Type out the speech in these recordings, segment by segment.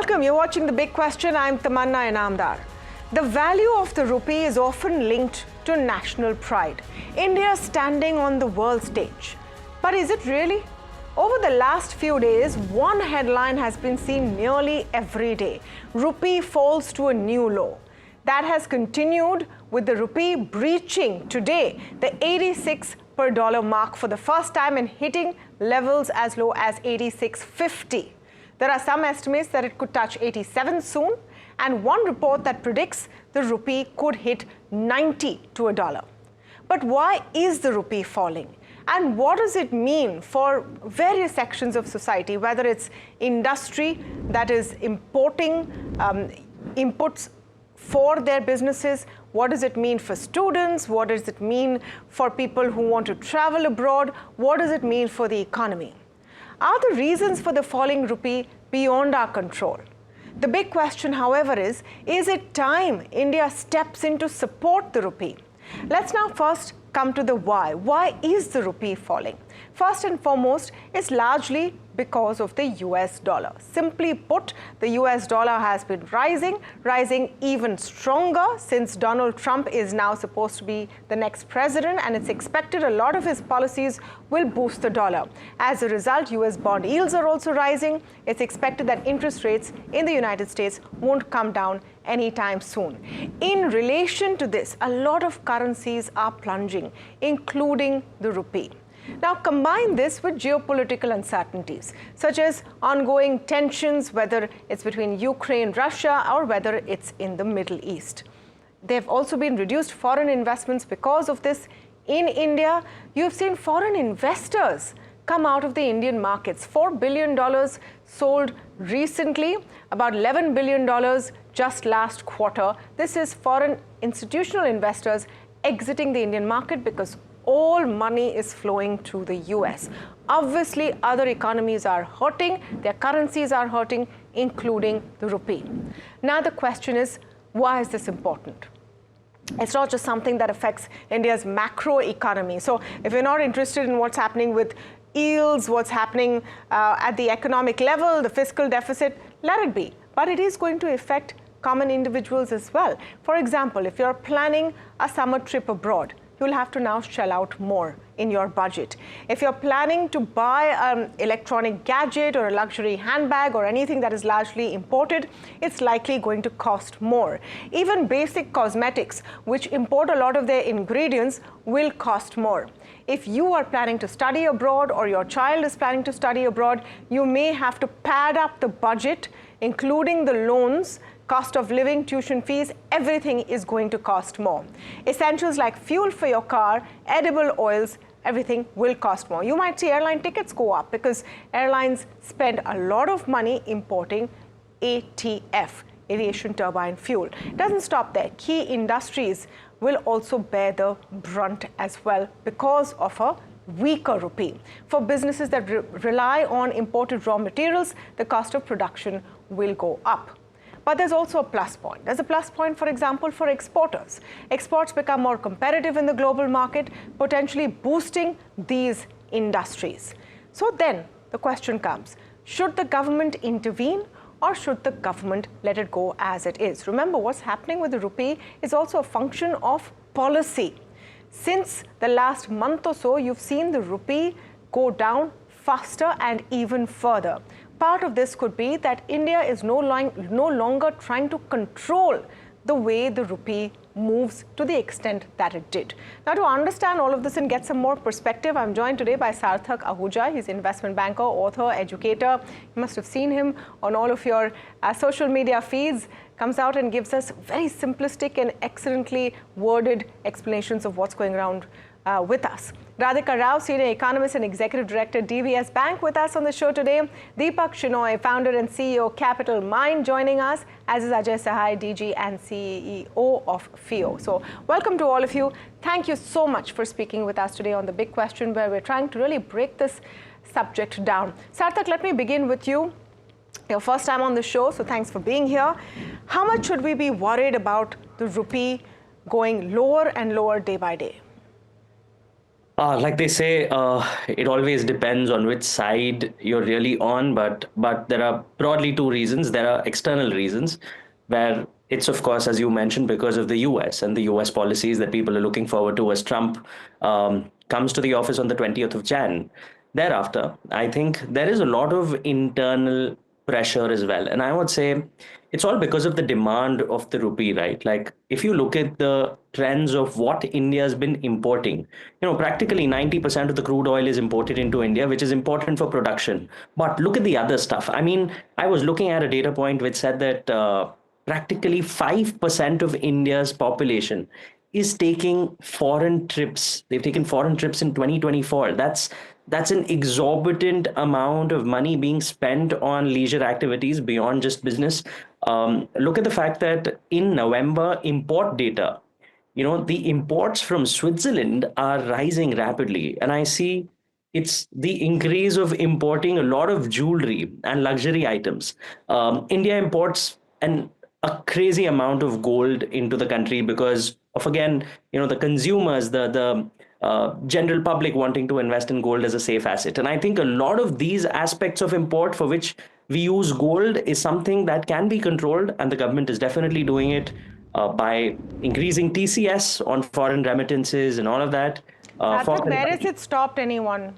Welcome, you're watching The Big Question. I'm Tamanna Inamdar. The value of the rupee is often linked to national pride. India standing on the world stage. But is it really? Over the last few days, one headline has been seen nearly every day. Rupee falls to a new low. That has continued with the rupee breaching today the 86 per dollar mark for the first time and hitting levels as low as 86.50. There are some estimates that it could touch 87 soon, and one report that predicts the rupee could hit 90 to a dollar. But why is the rupee falling? And what does it mean for various sections of society, whether it's industry that is importing inputs for their businesses? What does it mean for students? What does it mean for people who want to travel abroad? What does it mean for the economy? Are the reasons for the falling rupee beyond our control? The big question, however, is it time India steps in to support the rupee? Let's now first come to the why. Why is the rupee falling? First and foremost, it's largely because of the US dollar. Simply put, the US dollar has been rising even stronger since Donald Trump is now supposed to be the next president, and it's expected a lot of his policies will boost the dollar. As a result, US bond yields are also rising. It's expected that interest rates in the United States won't come down anytime soon. In relation to this, a lot of currencies are plunging, including the rupee. Now, combine this with geopolitical uncertainties, such as ongoing tensions, whether it's between Ukraine, Russia, or whether it's in the Middle East. There have also been reduced foreign investments because of this. In India, you've seen foreign investors come out of the Indian markets. $4 billion sold recently, about $11 billion just last quarter. This is foreign institutional investors exiting the Indian market because all money is flowing to the US. Obviously, other economies are hurting, their currencies are hurting, including the rupee. Now the question is, why is this important? It's not just something that affects India's macro economy. So if you're not interested in what's happening with yields, what's happening at the economic level, the fiscal deficit, let it be. But it is going to affect common individuals as well. For example, if you're planning a summer trip abroad, you'll have to now shell out more in your budget. If you're planning to buy an electronic gadget or a luxury handbag or anything that is largely imported, it's likely going to cost more. Even basic cosmetics, which import a lot of their ingredients, will cost more. If you are planning to study abroad or your child is planning to study abroad, you may have to pad up the budget, including the loans, cost of living, tuition fees, everything is going to cost more. Essentials like fuel for your car, edible oils, everything will cost more. You might see airline tickets go up because airlines spend a lot of money importing ATF, aviation turbine fuel. It doesn't stop there. Key industries will also bear the brunt as well because of a weaker rupee. For businesses that rely on imported raw materials, the cost of production will go up. But there's also a plus point. There's a plus point, for example, for exporters. Exports become more competitive in the global market, potentially boosting these industries. So then the question comes, should the government intervene or should the government let it go as it is? Remember, what's happening with the rupee is also a function of policy. Since the last month or so, you've seen the rupee go down faster and even further. Part of this could be that India is no longer trying to control the way the rupee moves to the extent that it did. Now, to understand all of this and get some more perspective, I'm joined today by Sarthak Ahuja. He's an investment banker, author, educator. You must have seen him on all of your social media feeds. Comes out and gives us very simplistic and excellently worded explanations of what's going around with us. Radhika Rao, Senior Economist and Executive Director, DBS Bank, with us on the show today. Deepak Shenoy, Founder and CEO, Capital Mind, joining us, as is Ajay Sahai, DG and CEO of FIO. So welcome to all of you. Thank you so much for speaking with us today on The Big Question, where we're trying to really break this subject down. Sarthak, let me begin with you. Your first time on the show, so thanks for being here. How much should we be worried about the rupee going lower and lower day by day? Like they say, it always depends on which side you're really on. But there are broadly two reasons. There are external reasons, where it's of course, as you mentioned, because of the U.S. and the U.S. policies that people are looking forward to as Trump comes to the office on the 20th of Jan. Thereafter, I think there is a lot of internal pressure as well, and I would say it's all because of the demand of the rupee, right? Like if you look at the trends of what India has been importing, practically 90% of the crude oil is imported into India, which is important for production. But look at the other stuff. I mean, I was looking at a data point which said that practically 5% of India's population is taking foreign trips. They've taken foreign trips in 2024. That's an exorbitant amount of money being spent on leisure activities beyond just business. Look at the fact that in November, import data, the imports from Switzerland are rising rapidly. And I see it's the increase of importing a lot of jewelry and luxury items. India imports a crazy amount of gold into the country because of, again, the consumers, the general public wanting to invest in gold as a safe asset. And I think a lot of these aspects of import for which we use gold is something that can be controlled, and the government is definitely doing it by increasing TCS on foreign remittances and all of that. Satvik, where has it stopped anyone?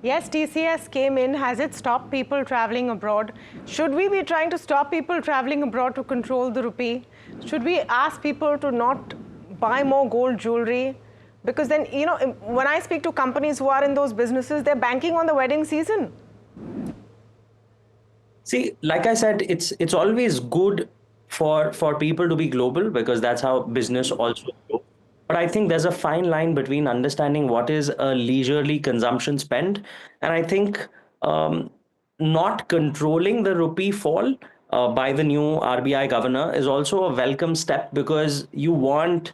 Yes, TCS came in. Has it stopped people traveling abroad? Should we be trying to stop people traveling abroad to control the rupee? Should we ask people to not buy more gold jewelry? Because then, when I speak to companies who are in those businesses, they're banking on the wedding season. See, like I said, it's always good for people to be global because that's how business also grows. But I think there's a fine line between understanding what is a leisurely consumption spend, and I think not controlling the rupee fall by the new RBI governor is also a welcome step because you want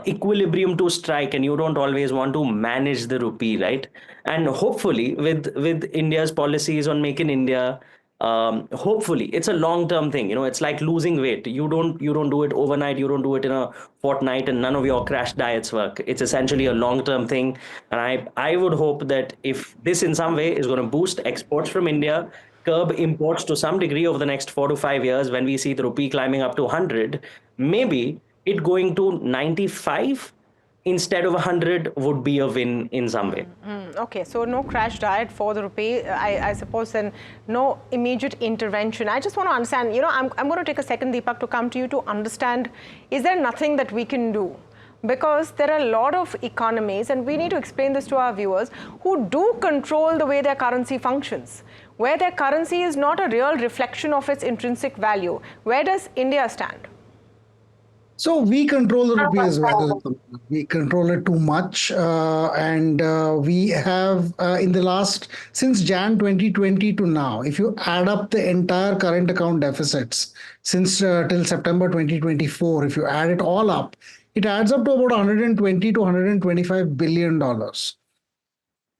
equilibrium to strike, and you don't always want to manage the rupee, right? And hopefully, with India's policies on Make in India, hopefully it's a long term thing. It's like losing weight. You don't do it overnight, you don't do it in a fortnight, and none of your crash diets work. It's essentially a long term thing. And I would hope that if this in some way is going to boost exports from India, curb imports to some degree over the next 4 to 5 years, when we see the rupee climbing up to 100, maybe it going to 95 instead of 100 would be a win in some way. Okay, so no crash diet for the rupee, I suppose, and no immediate intervention. I just want to understand, I'm going to take a second, Deepak, to come to you to understand, is there nothing that we can do? Because there are a lot of economies, and we need to explain this to our viewers, who do control the way their currency functions, where their currency is not a real reflection of its intrinsic value. Where does India stand? So we control the rupee as well. We control it too much, and we have since Jan 2020 to now, if you add up the entire current account deficits since till September 2024, if you add it all up, it adds up to about 120 to 125 billion dollars.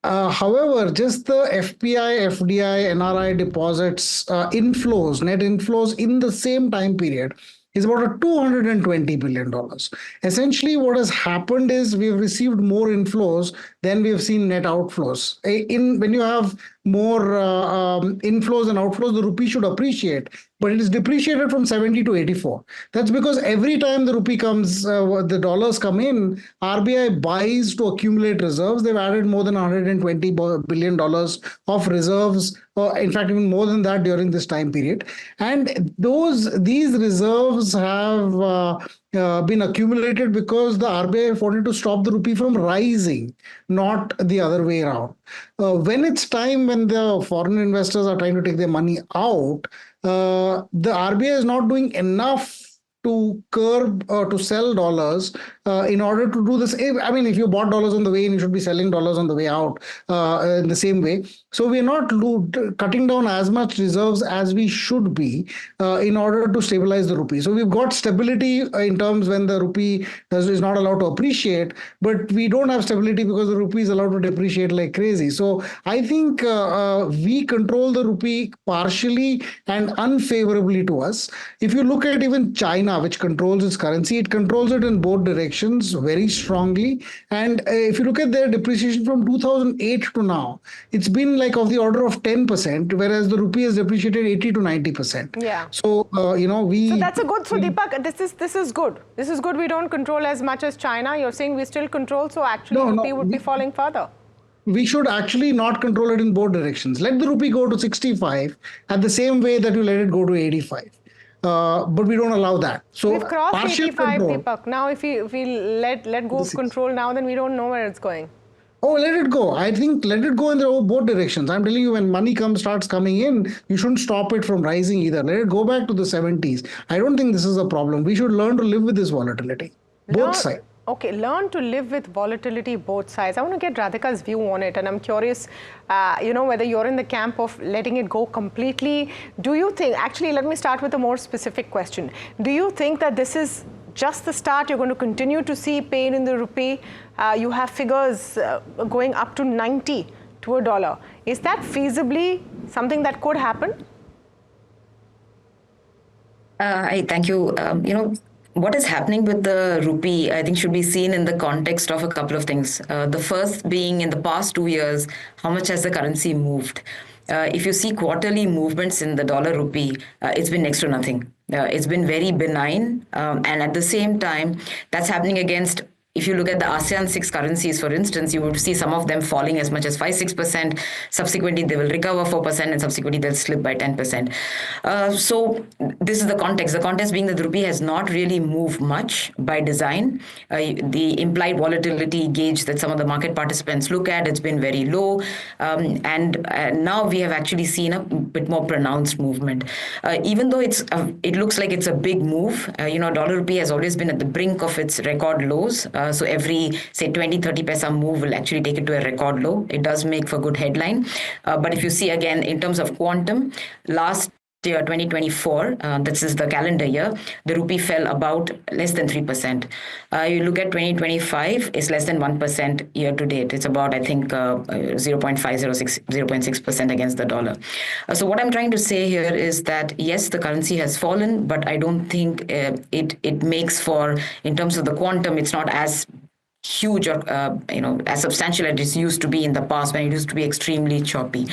However, just the FPI, FDI, NRI deposits inflows, net inflows in the same time period is about a $220 billion. Essentially, what has happened is we've received more inflows than we've seen net outflows. When you have more inflows and outflows, the rupee should appreciate, but it is depreciated from 70 to 84. That's because every time the rupee comes, the dollars come in, RBI buys to accumulate reserves. They've added more than $120 billion of reserves, in fact, even more than that during this time period. And these reserves have been accumulated because the RBI wanted to stop the rupee from rising, not the other way around. When it's time when the foreign investors are trying to take their money out, the RBI is not doing enough to curb to sell dollars in order to do this. I mean, if you bought dollars on the way in, you should be selling dollars on the way out in the same way. So we're not cutting down as much reserves as we should be in order to stabilize the rupee. So we've got stability in terms when the rupee is not allowed to appreciate, but we don't have stability because the rupee is allowed to depreciate like crazy. So I think we control the rupee partially and unfavorably to us. If you look at even China, China, which controls its currency, it controls it in both directions very strongly. And if you look at their depreciation from 2008 to now, it's been like of the order of 10%, whereas the rupee has depreciated 80 to 90%. Yeah. So, So that's a good, so Deepak, this is good. This is good. We don't control as much as China. You're saying we still control, so actually rupee would be falling further. We should actually not control it in both directions. Let the rupee go to 65 at the same way that you let it go to 85. But we don't allow that. So we've crossed partial 85, control. Deepak. Now if we let go of control now, then we don't know where it's going. Oh, let it go. I think let it go in both directions. I'm telling you, when money starts coming in, you shouldn't stop it from rising either. Let it go back to the 70s. I don't think this is a problem. We should learn to live with this volatility, both sides. Okay, learn to live with volatility both sides. I want to get Radhika's view on it, and I'm curious, whether you're in the camp of letting it go completely. Do you think, actually, let me start with a more specific question. Do you think that this is just the start? You're going to continue to see pain in the rupee. You have figures going up to 90 to a dollar. Is that feasibly something that could happen? I thank you. What is happening with the rupee, I think, should be seen in the context of a couple of things. The first being, in the past 2 years, how much has the currency moved? If you see quarterly movements in the dollar rupee, it's been next to nothing. It's been very benign. And at the same time, that's happening against, if you look at the ASEAN 6 currencies, for instance, you would see some of them falling as much as 5-6%. Subsequently, they will recover 4%, and subsequently they'll slip by 10%. So this is the context. The context being that the rupee has not really moved much by design. The implied volatility gauge that some of the market participants look at, it's been very low. And now we have actually seen a bit more pronounced movement. Even though it looks like it's a big move, dollar rupee has always been at the brink of its record lows. So every, say, 20-30 paisa move will actually take it to a record low. It does make for good headline. But if you see, again, in terms of quantum, last year, 2024, this is the calendar year, the rupee fell about less than 3%. You look at 2025, it's less than 1% year to date. It's about, I think, 0.6% against the dollar. So what I'm trying to say here is that, yes, the currency has fallen, but I don't think it makes for, in terms of the quantum, it's not as huge or as substantial as it used to be in the past, when it used to be extremely choppy.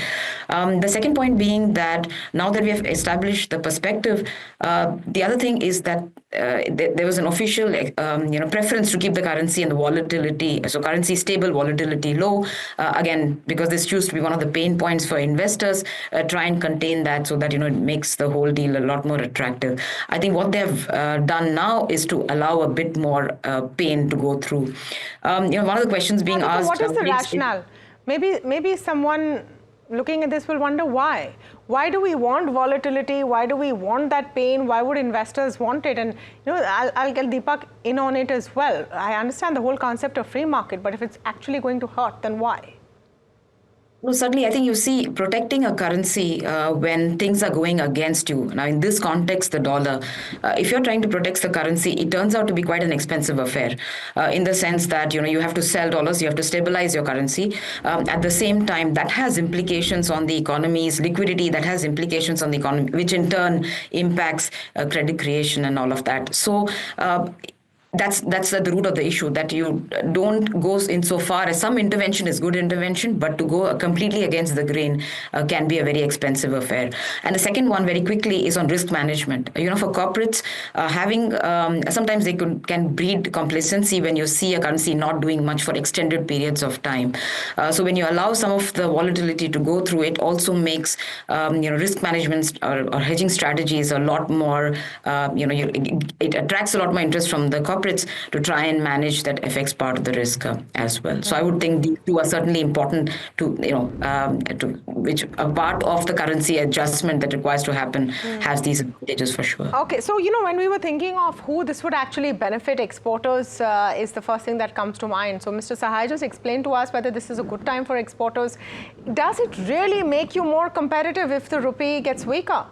The second point being that now that we have established the perspective, the other thing is that there was an official preference to keep the currency and the volatility, so currency stable, volatility low. Again, because this used to be one of the pain points for investors, try and contain that so that it makes the whole deal a lot more attractive. I think what they have done now is to allow a bit more pain to go through. One of the questions being asked. What is the rationale? Maybe someone looking at this will wonder why. Why do we want volatility? Why do we want that pain? Why would investors want it? And I'll get Deepak in on it as well. I understand the whole concept of free market, but if it's actually going to hurt, then why? No, certainly, I think you see protecting a currency when things are going against you. Now, in this context, the dollar, if you're trying to protect the currency, it turns out to be quite an expensive affair in the sense that, you have to sell dollars, you have to stabilize your currency. At the same time, that has implications on the economy's liquidity, that has implications on the economy, which in turn impacts credit creation and all of that. So, that's at the root of the issue, that you don't go in so far as some intervention is good intervention, but to go completely against the grain can be a very expensive affair. And the second one, very quickly, is on risk management. For corporates, having sometimes they can breed complacency when you see a currency not doing much for extended periods of time. So when you allow some of the volatility to go through, it also makes risk management or hedging strategies a lot more. It attracts a lot more interest from the corporate to try and manage that FX part of the risk as well. So I would think these two are certainly important to which a part of the currency adjustment that requires to happen has these advantages for sure. Okay, so when we were thinking of who this would actually benefit, exporters is the first thing that comes to mind. So Mr. Sahai, just explain to us whether this is a good time for exporters. Does it really make you more competitive if the rupee gets weaker?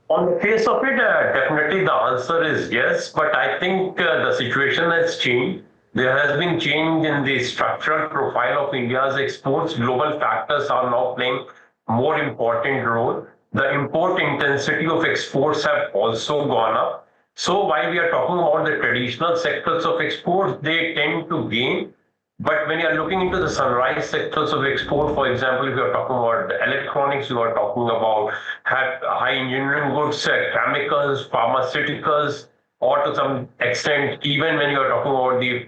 On the face of it, definitely the answer is yes, but I think the situation has changed. There has been change in the structural profile of India's exports. Global factors are now playing more important role. The import intensity of exports have also gone up. So while we are talking about the traditional sectors of exports, they tend to gain. But when you are looking into the sunrise sectors of export, for example, if you are talking about electronics, you are talking about high engineering goods, chemicals, pharmaceuticals, or to some extent, even when you are talking about the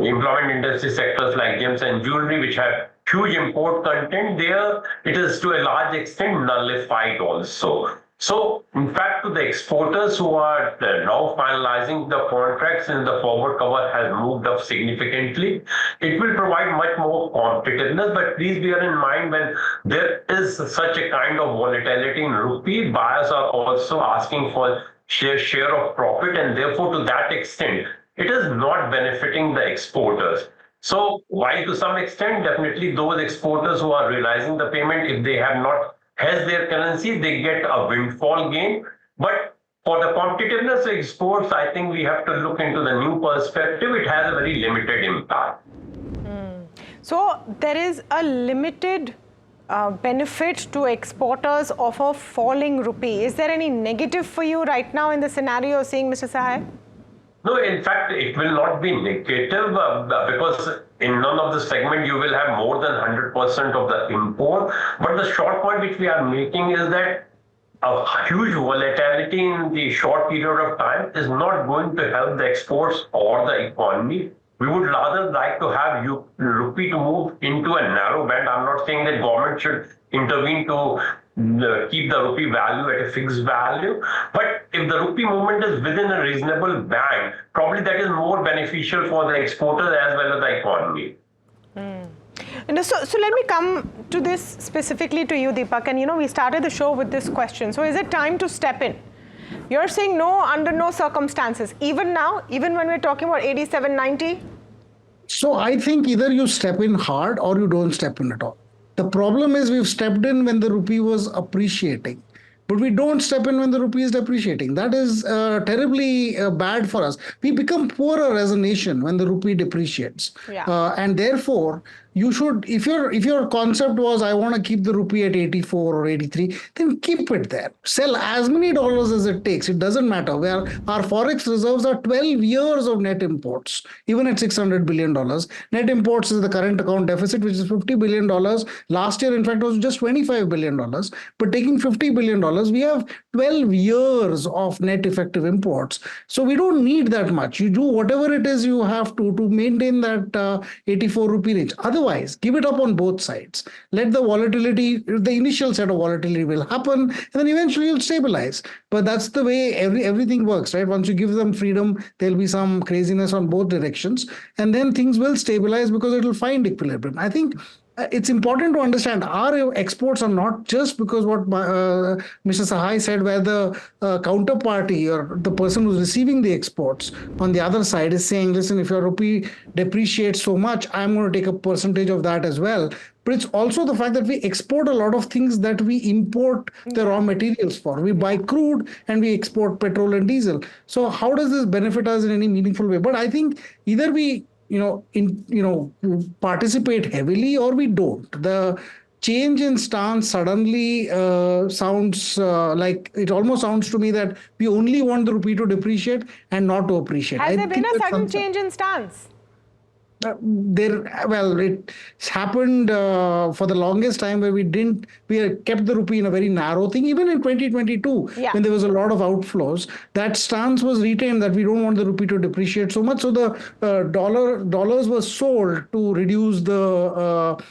employment industry sectors like gems and jewelry, which have huge import content, there it is to a large extent nullified also. So, in fact, to the exporters who are now finalizing the contracts and the forward cover has moved up significantly, it will provide much more competitiveness. But please bear in mind, when there is such a kind of volatility in rupee, buyers are also asking for share of profit, and therefore, to that extent, it is not benefiting the exporters. So, while to some extent, definitely those exporters who are realizing the payment, if they have not has their currency, they get a windfall gain. But for the competitiveness of exports, I think we have to look into the new perspective. It has a very limited impact. So there is a limited benefit to exporters of a falling rupee. Is there any negative for you right now in the scenario you're seeing, Mr. Sahai? No, in fact, it will not be negative because in none of the segment you will have more than 100% of the import. But the short point which we are making is that a huge volatility in the short period of time is not going to help the exports or the economy. We would rather like to have rupee to move into a narrow band. I'm not saying that government should intervene to keep the rupee value at a fixed value. But if the rupee movement is within a reasonable band, probably that is more beneficial for the exporters as well as the economy. So let me come to this specifically to you, Deepak. And we started the show with this question. So is it time to step in? You're saying no, under no circumstances. Even now, even when we're talking about 87.90? So I think either you step in hard or you don't step in at all. The problem is we've stepped in when the rupee was appreciating, but we don't step in when the rupee is depreciating. That is terribly bad for us. We become poorer as a nation when the rupee depreciates. Yeah. And therefore, you should, if your concept was, I want to keep the rupee at 84 or 83, then keep it there. Sell as many dollars as it takes. It doesn't matter. Where our forex reserves are 12 years of net imports, even at $600 billion. Net imports is the current account deficit, which is $50 billion. Last year, in fact, was just $25 billion. But taking $50 billion, we have 12 years of net effective imports. So we don't need that much. You do whatever it is you have to maintain that 84 rupee range. Otherwise, give it up on both sides. Let the volatility, the initial set of volatility will happen, and then eventually you'll stabilize. But that's the way everything works, right? Once you give them freedom, there'll be some craziness on both directions, and then things will stabilize because it'll find equilibrium. I think it's important to understand our exports are not just because what Mr. Sahai said, where the counterparty or the person who's receiving the exports on the other side is saying, listen, if your rupee depreciates so much, I'm going to take a percentage of that as well. But it's also the fact that we export a lot of things that we import the raw materials for. We buy crude and we export petrol and diesel. So how does this benefit us in any meaningful way? But I think either we participate heavily or we don't. The change in stance suddenly sounds like, it almost sounds to me that we only want the rupee to depreciate and not to appreciate. Has there been a sudden change in stance? It's happened for the longest time where we kept the rupee in a very narrow thing. Even in 2022, when there was a lot of outflows, that stance was retained that we don't want the rupee to depreciate so much. So the dollars were sold to reduce the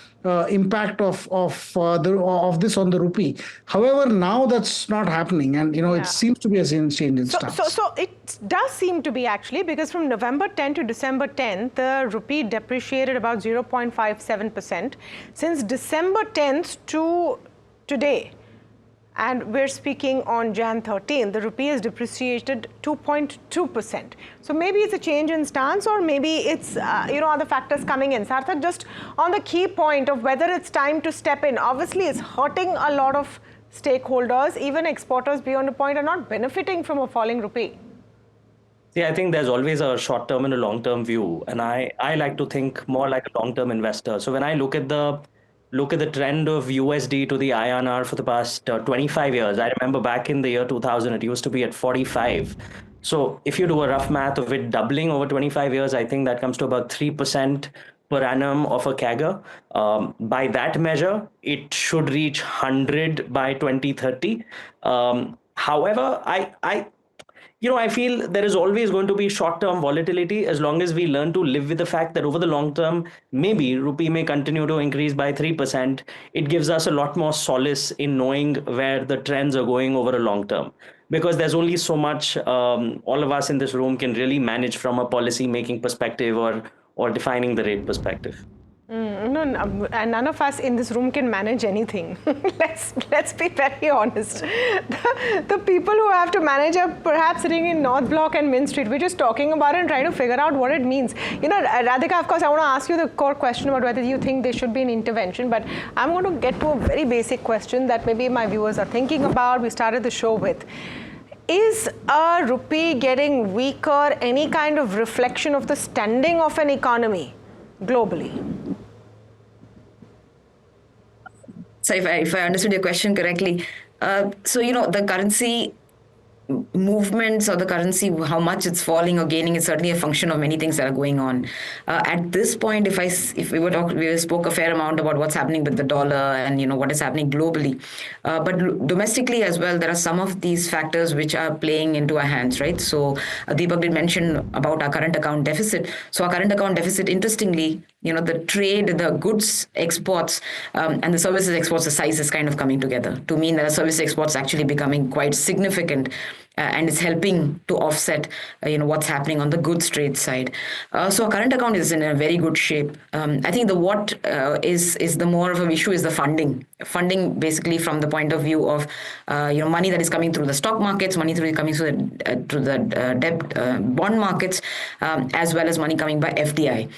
impact of this on the rupee. However, now that's not happening, and it seems to be a change in stance. So it does seem to be, actually, because from November 10 to December 10, the rupee depreciated about 0.57%. Since December 10th to today, and we're speaking on Jan 13, the rupee has depreciated 2.2%. So maybe it's a change in stance, or maybe it's other factors coming in. Sarthak, just on the key point of whether it's time to step in, obviously it's hurting a lot of stakeholders. Even exporters beyond a point are not benefiting from a falling rupee. Yeah, I think there's always a short-term and a long-term view, and I like to think more like a long-term investor. So when I look at the trend of USD to the INR for the past 25 years. I remember back in the year 2000, it used to be at 45. So if you do a rough math of it doubling over 25 years, I think that comes to about 3% per annum of a CAGR. By that measure, it should reach 100 by 2030. However, I feel there is always going to be short-term volatility as long as we learn to live with the fact that over the long term, maybe rupee may continue to increase by 3%. It gives us a lot more solace in knowing where the trends are going over a long term. Because there's only so much all of us in this room can really manage from a policy making perspective or defining the rate perspective. And none of us in this room can manage anything. let's be very honest. The people who have to manage are perhaps sitting in North Block and Mint Street. We're just talking about it and trying to figure out what it means. Radhika, of course, I want to ask you the core question about whether you think there should be an intervention, but I'm going to get to a very basic question that maybe my viewers are thinking about. We started the show with. Is a rupee getting weaker any kind of reflection of the standing of an economy globally? So if I understood your question correctly, the currency movements or the currency, how much it's falling or gaining, is certainly a function of many things that are going on. At this point, we spoke a fair amount about what's happening with the dollar and what is happening globally, but domestically as well, there are some of these factors which are playing into our hands, right? So Deepak did mention about our current account deficit. So our current account deficit, interestingly, the trade, the goods exports and the services exports, the size is kind of coming together to mean that the service exports actually becoming quite significant. And it's helping to offset, what's happening on the goods trade side. So our current account is in a very good shape. I think is the more of an issue is the funding. Funding basically from the point of view of, money that is coming through the stock markets, money coming through the debt bond markets, as well as money coming by FDI.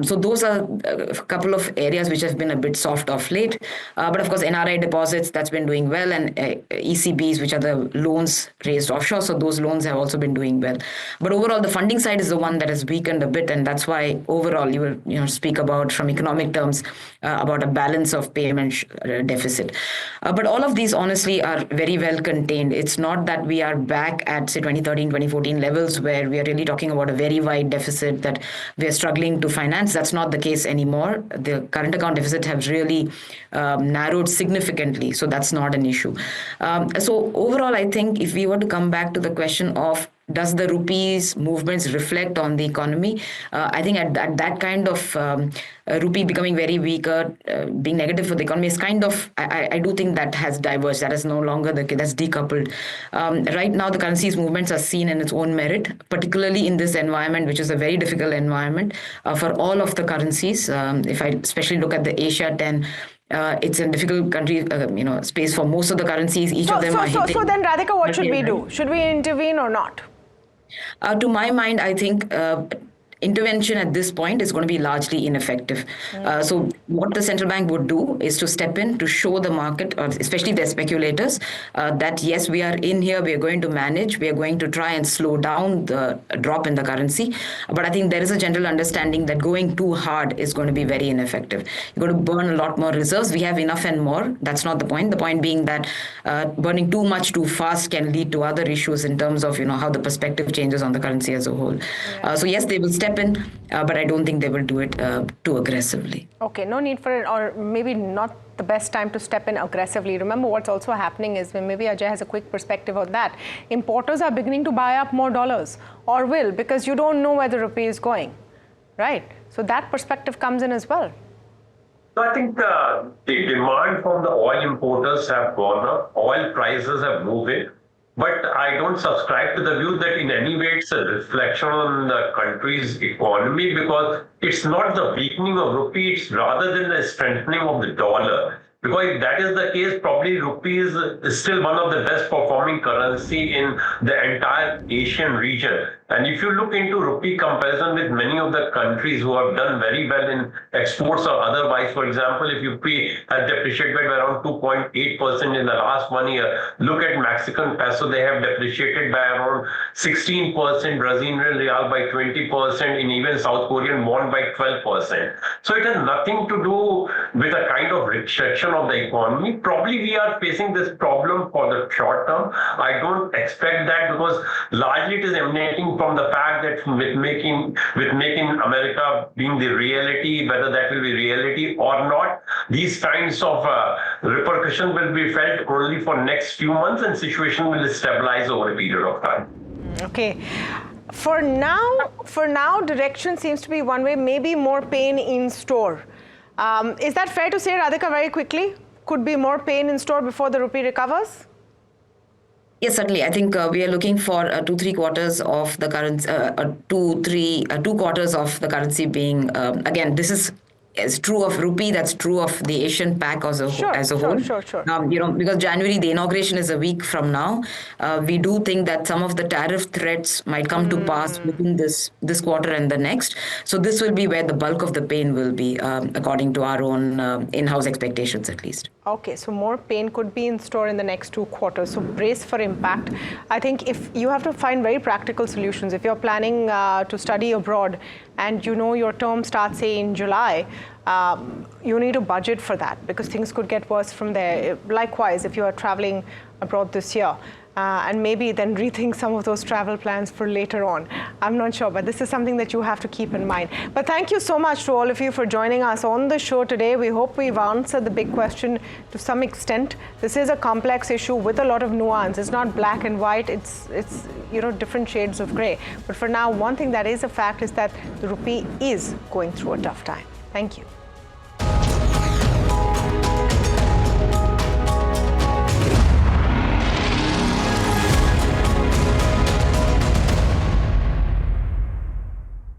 So those are a couple of areas which have been a bit soft of late. But of course, NRI deposits, that's been doing well, and ECBs, which are the loans raised offshore. So those loans have also been doing well. But overall, the funding side is the one that has weakened a bit. And that's why overall you will speak about, from economic terms, about a balance of payment deficit. But all of these, honestly, are very well contained. It's not that we are back at, say, 2013, 2014 levels where we are really talking about a very wide deficit that we are struggling to finance. That's not the case anymore. The current account deficit has really narrowed significantly. So that's not an issue. So overall, I think if we were to come back to the question of does the rupee's movements reflect on the economy? I think at that kind of rupee becoming very weaker, being negative for the economy is kind of, I do think that has diverged. That is no longer the case. That's decoupled. Right now, the currency's movements are seen in its own merit, particularly in this environment, which is a very difficult environment for all of the currencies. If I especially look at the Asia 10, it's a difficult country, space for most of the currencies. Each of them are hitting. So then, Radhika, what should we do? Should we intervene or not? To my mind, I think intervention at this point is going to be largely ineffective. So what the central bank would do is to step in to show the market, especially the speculators, that yes, we are in here, we are going to manage, we are going to try and slow down the drop in the currency. But I think there is a general understanding that going too hard is going to be very ineffective. You're going to burn a lot more reserves. We have enough and more. That's not the point. The point being that burning too much too fast can lead to other issues in terms of how the perspective changes on the currency as a whole. So yes, they will step in, but I don't think they will do it too aggressively. Okay, no need for it, or maybe not the best time to step in aggressively. Remember, what's also happening is, when maybe Ajay has a quick perspective on that, importers are beginning to buy up more dollars, or will, because you don't know where the rupee is going, right? So that perspective comes in as well. So I think the demand from the oil importers have gone up, oil prices have moved in. But I don't subscribe to the view that in any way it's a reflection on the country's economy, because it's not the weakening of rupee, it's rather than the strengthening of the dollar. Because if that is the case, probably rupee is still one of the best performing currency in the entire Asian region. And if you look into rupee comparison with many of the countries who have done very well in exports or otherwise, for example, if rupee has depreciated by around 2.8% in the last 1 year, look at Mexican peso, they have depreciated by around 16%, Brazilian real by 20%, and even South Korean won by 12%. So it has nothing to do with a kind of restriction situation of the economy. Probably we are facing this problem for the short term. I don't expect that, because largely it is emanating from the fact that with making America being the reality, whether that will be reality or not, these kinds of repercussion will be felt only for next few months, and situation will stabilize over a period of time. Okay. For now, direction seems to be one way, maybe more pain in store. Is that fair to say, Radhika, very quickly? Could be more pain in store before the rupee recovers? Yes, certainly. I think we are looking for 2-3 quarters of the currency, 2 quarters of the currency being, again, this is true of rupee, that's true of the Asian pack as a whole. Sure. Because January, the inauguration is a week from now. We do think that some of the tariff threats might come to pass within this quarter and the next. So this will be where the bulk of the pain will be, according to our own in-house expectations, at least. Okay, so more pain could be in store in the next 2 quarters. So brace for impact. I think if you have to find very practical solutions. If you're planning to study abroad and you know your term starts, say, in July, you need to budget for that, because things could get worse from there. Likewise, if you are traveling abroad this year, and maybe then rethink some of those travel plans for later on. I'm not sure, but this is something that you have to keep in mind. But thank you so much to all of you for joining us on the show today. We hope we've answered the big question to some extent. This is a complex issue with a lot of nuance. It's not black and white. It's different shades of gray. But for now, one thing that is a fact is that the rupee is going through a tough time. Thank you.